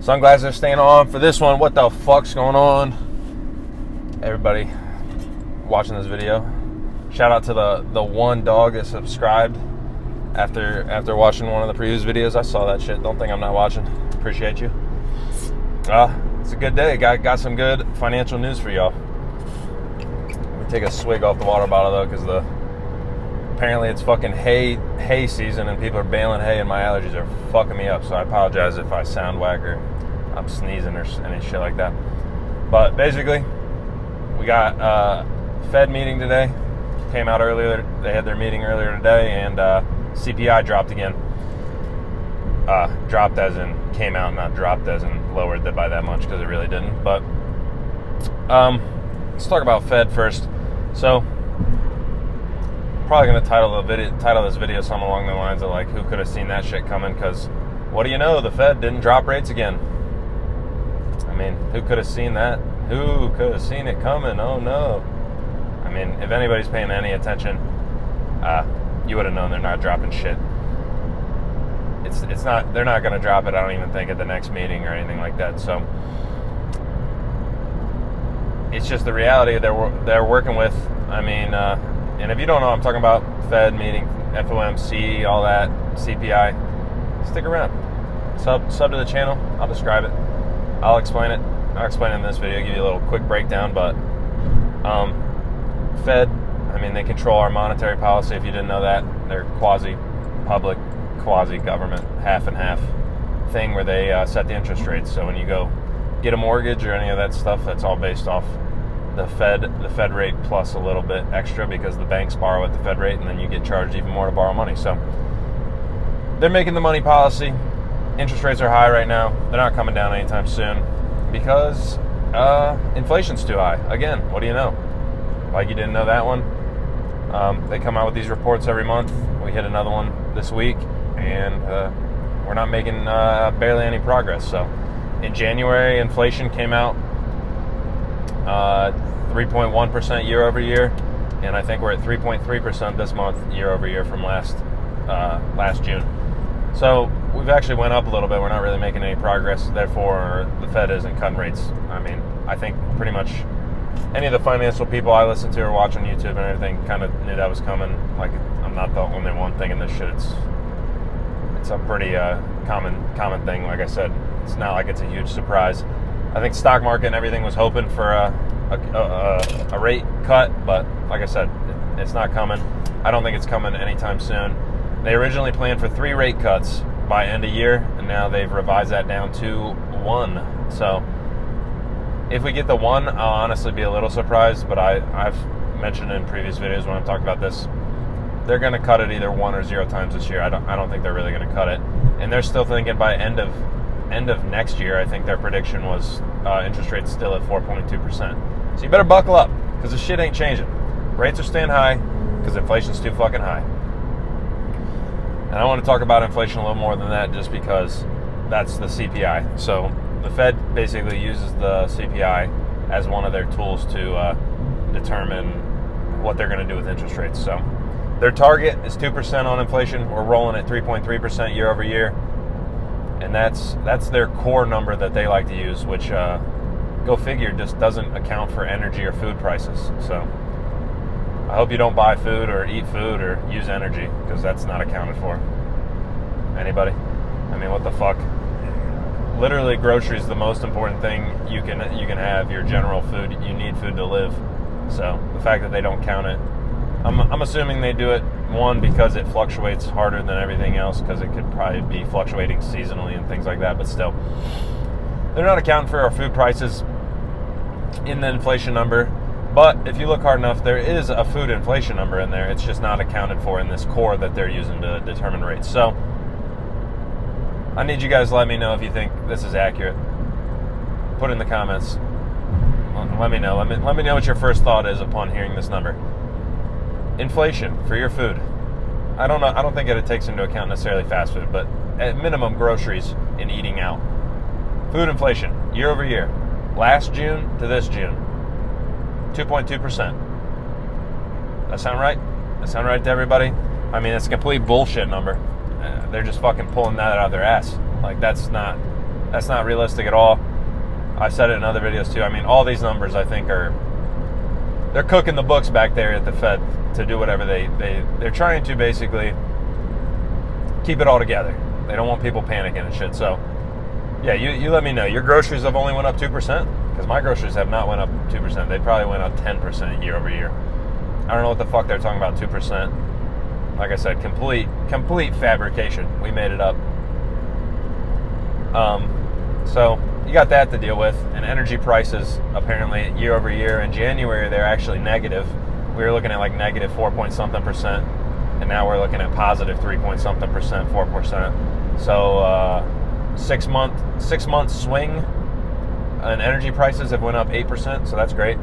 Sunglasses are staying on for this one. What the fuck's going on? Everybody watching this video, shout out to the one dog that subscribed after watching one of the previous videos. I saw that shit. Don't think I'm not watching. Appreciate you. It's a good day. Got some good financial news for y'all. Let me take a swig off the water bottle though, because apparently it's fucking hay season and people are baling hay and my allergies are fucking me up. So I apologize if I sound whack or I'm sneezing or any shit like that. But basically, we got Fed meeting today. Came out earlier. They had their meeting earlier today, and CPI dropped again. Dropped as in came out, not dropped as in lowered by that much, because it really didn't. But let's talk about Fed first. So probably going to title this video something along the lines of like, who could have seen that shit coming? Because what do you know, the Fed didn't drop rates again. I mean, who could have seen that? Who could have seen it coming? Oh no. I mean, if anybody's paying any attention, you would have known they're not dropping shit. It's not, they're not going to drop it, I don't even think, at the next meeting or anything like that. So it's just the reality they're working with. I mean, and if you don't know, I'm talking about Fed meeting, FOMC, all that, CPI. Stick around. Sub to the channel. I'll describe it. I'll explain it. I'll explain it in this video, give you a little quick breakdown. But Fed, I mean, they control our monetary policy. If you didn't know that, they're quasi-public, quasi-government, half and half thing where they set the interest rates. So when you go get a mortgage or any of that stuff, that's all based off the Fed rate plus a little bit extra, because the banks borrow at the Fed rate and then you get charged even more to borrow money. So they're making the money policy. Interest rates are high right now. They're not coming down anytime soon because inflation's too high. Again, what do you know? Like you didn't know that one. They come out with these reports every month. We hit another one this week, and we're not making barely any progress. So in January, inflation came out 3.1% year over year, and I think we're at 3.3% this month year over year from last June. So we've actually went up a little bit. We're not really making any progress. Therefore, the Fed isn't cutting rates. I mean, I think pretty much any of the financial people I listen to or watch on YouTube and everything kind of knew that was coming. Like, I'm not the only one thinking this shit. It's a pretty common thing. Like I said, it's not like it's a huge surprise. I think stock market and everything was hoping for a rate cut, but like I said, it's not coming. I don't think it's coming anytime soon. They originally planned for 3 rate cuts by end of year, and now they've revised that down to 1. So if we get the 1, I'll honestly be a little surprised, but I've mentioned in previous videos when I'm talking about this, they're going to cut it either 1 or 0 times this year. I don't think they're really going to cut it, and they're still thinking by end of next year. I think their prediction was interest rates still at 4.2%. So you better buckle up, because the shit ain't changing. Rates are staying high because inflation's too fucking high. And I want to talk about inflation a little more than that, just because that's the CPI. So the Fed basically uses the CPI as one of their tools to determine what they're going to do with interest rates. So their target is 2% on inflation. We're rolling at 3.3% year over year. And that's their core number that they like to use, which, go figure, just doesn't account for energy or food prices. So I hope you don't buy food or eat food or use energy, because that's not accounted for. Anybody? I mean, what the fuck? Literally, groceries is the most important thing you can have. Your general food. You need food to live. So the fact that they don't count it, I'm assuming they do it, one, because it fluctuates harder than everything else, because it could probably be fluctuating seasonally and things like that. But still, they're not accounting for our food prices in the inflation number. But if you look hard enough, there is a food inflation number in there. It's just not accounted for in this core that they're using to determine rates. So I need you guys to let me know if you think this is accurate. Put in the comments. Let me know. Let me know what your first thought is upon hearing this number. Inflation for your food. I don't know. I don't think it takes into account necessarily fast food, but at minimum groceries and eating out. Food inflation year over year, last June to this June, 2.2%. That sound right? That sound right to everybody? I mean, it's a complete bullshit number. They're just fucking pulling that out of their ass. Like, that's not That's not realistic at all. I've said it in other videos too. I mean, all these numbers I think they're cooking the books back there at the Fed to do whatever they're trying to basically keep it all together. They don't want people panicking and shit. So yeah, you let me know. Your groceries have only went up 2%? Because my groceries have not went up 2%. They probably went up 10% year over year. I don't know what the fuck they're talking about 2%. Like I said, complete fabrication. We made it up. So you got that to deal with. And energy prices, apparently, year over year. In January, they're actually negative. We were looking at like negative 4 point something percent. And now we're looking at positive 3 point something percent, 4%. So 6 month swing and energy prices have went up 8%, so that's great.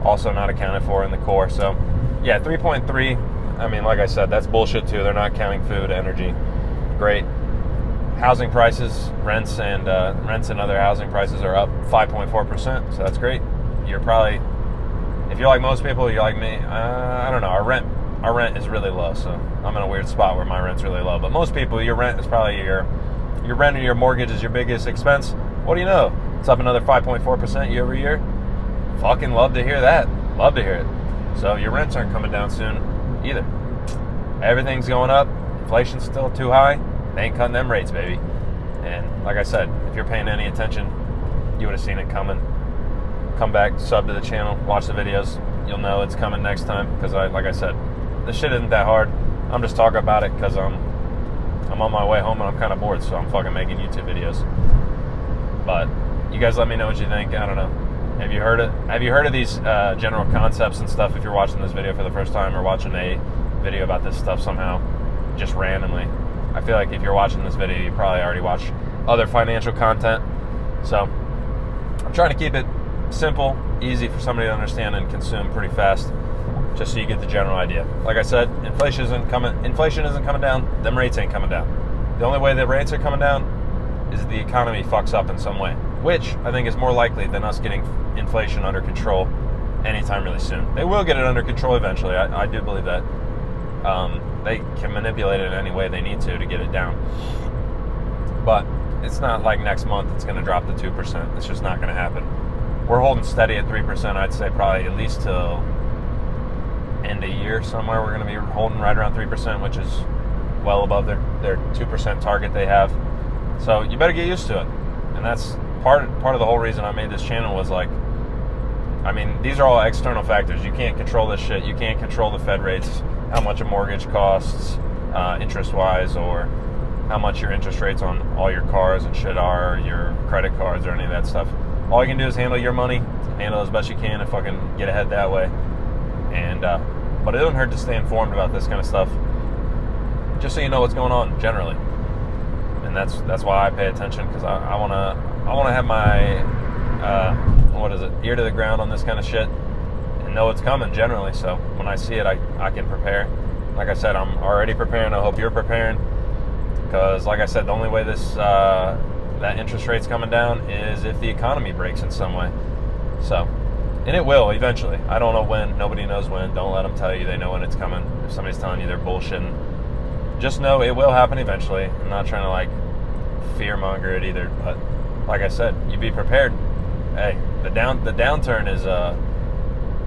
Also not accounted for in the core. So yeah, 3.3. I mean, like I said, that's bullshit too. They're not counting food, energy. Great. Housing prices, rents and other housing prices are up 5.4%, so that's great. You're probably, if you're like most people, you're like me. I don't know. Our rent is really low, so I'm in a weird spot where my rent's really low. But most people, your rent is probably your rent or your mortgage is your biggest expense. What do you know? It's up another 5.4% year over year. Fucking love to hear that. Love to hear it. So your rents aren't coming down soon either. Everything's going up. Inflation's still too high. They ain't cutting them rates, baby. And like I said, if you're paying any attention, you would have seen it coming. Come back, sub to the channel, watch the videos. You'll know it's coming next time. Because like I said, this shit isn't that hard. I'm just talking about it because I'm on my way home and I'm kind of bored, so I'm fucking making YouTube videos. But you guys let me know what you think. I don't know. Have you heard it? Have you heard of these general concepts and stuff if you're watching this video for the first time or watching a video about this stuff somehow, just randomly? I feel like if you're watching this video, you probably already watched other financial content. So I'm trying to keep it simple, easy for somebody to understand and consume pretty fast, just so you get the general idea. Like I said, inflation isn't coming down. Them rates ain't coming down. The only way the rates are coming down is the economy fucks up in some way, which I think is more likely than us getting inflation under control anytime really soon. They will get it under control eventually. I do believe that. They can manipulate it in any way they need to get it down. But it's not like next month it's going to drop to 2%. It's just not going to happen. We're holding steady at 3%. I'd say probably at least till end of year somewhere. We're going to be holding right around 3%, which is well above their 2% target they have. So you better get used to it. And that's part of the whole reason I made this channel was like, I mean, these are all external factors. You can't control this shit. You can't control the Fed rates, how much a mortgage costs interest-wise, or how much your interest rates on all your cars and shit are, or your credit cards or any of that stuff. All you can do is handle your money, handle as best you can, and fucking get ahead that way. And but it doesn't hurt to stay informed about this kind of stuff, just so you know what's going on generally. And that's why I pay attention, because I wanna have my ear to the ground on this kind of shit and know what's coming generally. So when I see it, I can prepare. Like I said, I'm already preparing. I hope you're preparing, because like I said, the only way that interest rate's coming down is if the economy breaks in some way. So, and it will eventually. I don't know when. Nobody knows when. Don't let them tell you they know when it's coming. If somebody's telling you they're bullshitting, just know it will happen eventually. I'm not trying to like fear monger it either, but like I said, you be prepared. Hey, the downturn is a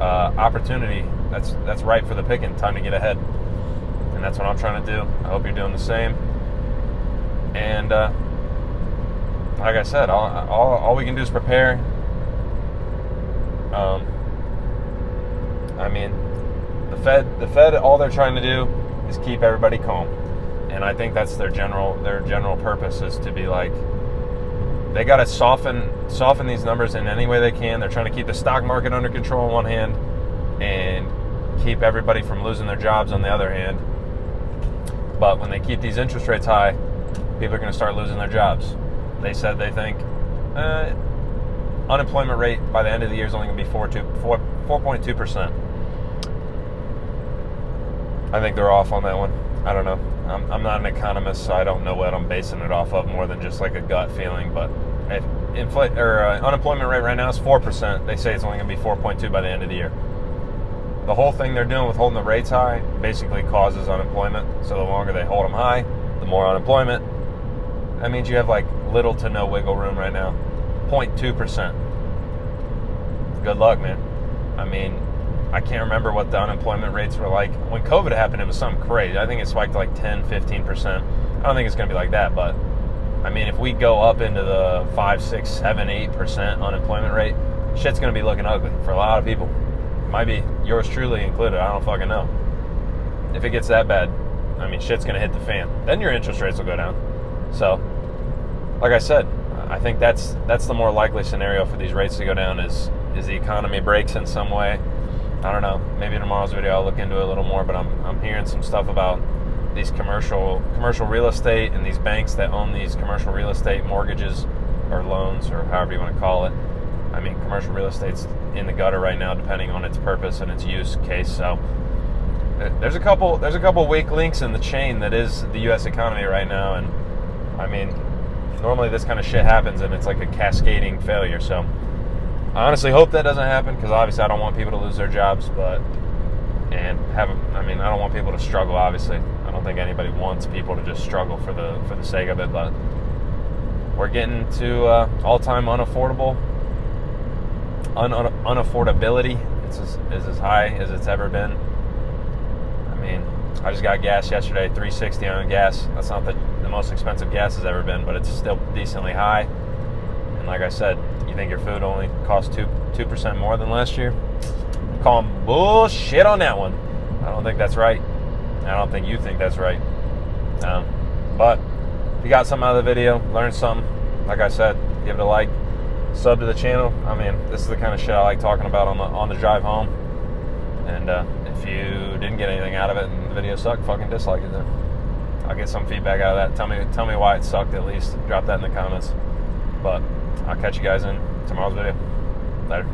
opportunity that's ripe for the picking. Time to get ahead, and that's what I'm trying to do. I hope you're doing the same. And like I said, all we can do is prepare. I mean, the Fed, all they're trying to do is keep everybody calm, and I think that's their general purpose, is to be like, they got to soften these numbers in any way they can. They're trying to keep the stock market under control on one hand and keep everybody from losing their jobs on the other hand. But when they keep these interest rates high, people are going to start losing their jobs. They said they think unemployment rate by the end of the year is only going to be 4.2%. I think they're off on that one. I don't know. I'm not an economist, so I don't know what I'm basing it off of more than just like a gut feeling. But if unemployment rate right now is 4%, they say it's only going to be 4.2 by the end of the year. The whole thing they're doing with holding the rates high basically causes unemployment. So the longer they hold them high, the more unemployment. That means you have like little to no wiggle room right now. 0.2%. Good luck, man. I mean, I can't remember what the unemployment rates were like. When COVID happened, it was something crazy. I think it spiked to like 10, 15%. I don't think it's going to be like that, but I mean, if we go up into the 5, 6, 7, 8% unemployment rate, shit's going to be looking ugly for a lot of people. Might be yours truly included. I don't fucking know. If it gets that bad, I mean, shit's going to hit the fan. Then your interest rates will go down. So, like I said, I think that's the more likely scenario for these rates to go down is the economy breaks in some way. I don't know. Maybe in tomorrow's video I'll look into it a little more, but I'm hearing some stuff about these commercial real estate and these banks that own these commercial real estate mortgages or loans or however you want to call it. I mean, commercial real estate's in the gutter right now, depending on its purpose and its use case. So there's a couple weak links in the chain that is the U.S. economy right now, and I mean, normally this kind of shit happens and it's like a cascading failure. So I honestly hope that doesn't happen, because obviously I don't want people to lose their jobs, I don't want people to struggle. Obviously, I don't think anybody wants people to just struggle for the sake of it. But we're getting to all-time unaffordability. It's as high as it's ever been. I mean, I just got gas yesterday, $3.60 on gas. That's not the most expensive gas has ever been, but it's still decently high. And like I said, you think your food only costs 2% more than last year? I'm calling bullshit on that one. I don't think that's right. I don't think you think that's right. But if you got something out of the video, learned something, like I said, give it a like, sub to the channel. I mean, this is the kind of shit I like talking about on the drive home. And if you didn't get anything out of it and the video sucked, fucking dislike it then. I'll get some feedback out of that. Tell me why it sucked at least. Drop that in the comments. But I'll catch you guys in tomorrow's video. Later.